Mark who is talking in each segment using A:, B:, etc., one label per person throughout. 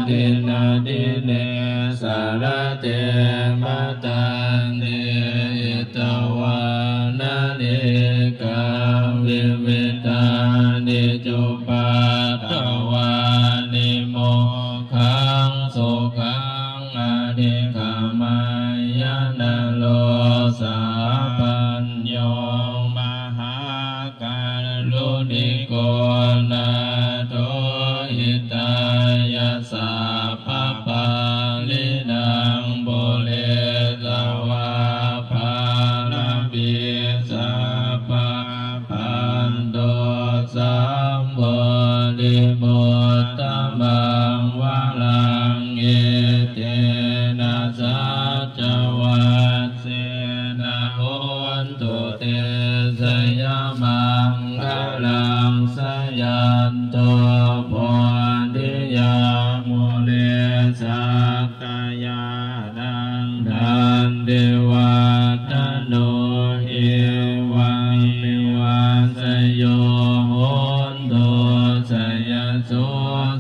A: ตินาดิเนสารเตมตันเนอิตวานานิกาวิวิตานิจุปัตตวานิโมขังสุขังอธิขามายนาโลสาปัญโยมหาการุณิโกนาโตหิตายาสัพพปาลินังบุเรสวาภาลปิสัพพพันโตสัมโพธิมุตตมังวะลังเอเตนะสัจวัตเสนะโหนตุเตสยมังคลังสยันโตโพธิยามุเลสักกายานังทันเดวัตโนเอวังเมวัสโยโหนตุสยโส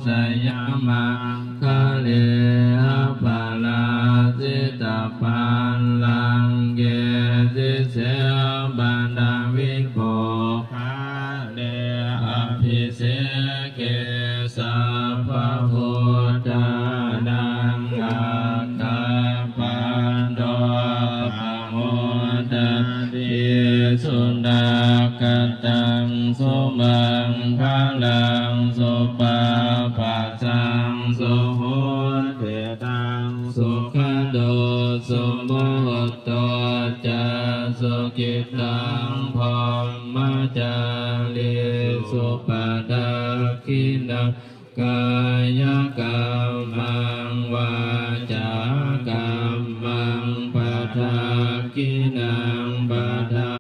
A: สยมังคะเลอะปะลาสิตาปันลังเกสิเสบันดาวิโกภาเลอภิเสเกสัพพะพุทธานังอาคาปันโตภะโมทันติสุนักตังสุมังคลังสุปาปัสสังสุโหเทตังสุขโดสุโมหโตจะสุขิตังพรหมจารีสุปดาคินังกายกรรมังวาจากรรมังปะทาคินังปะทา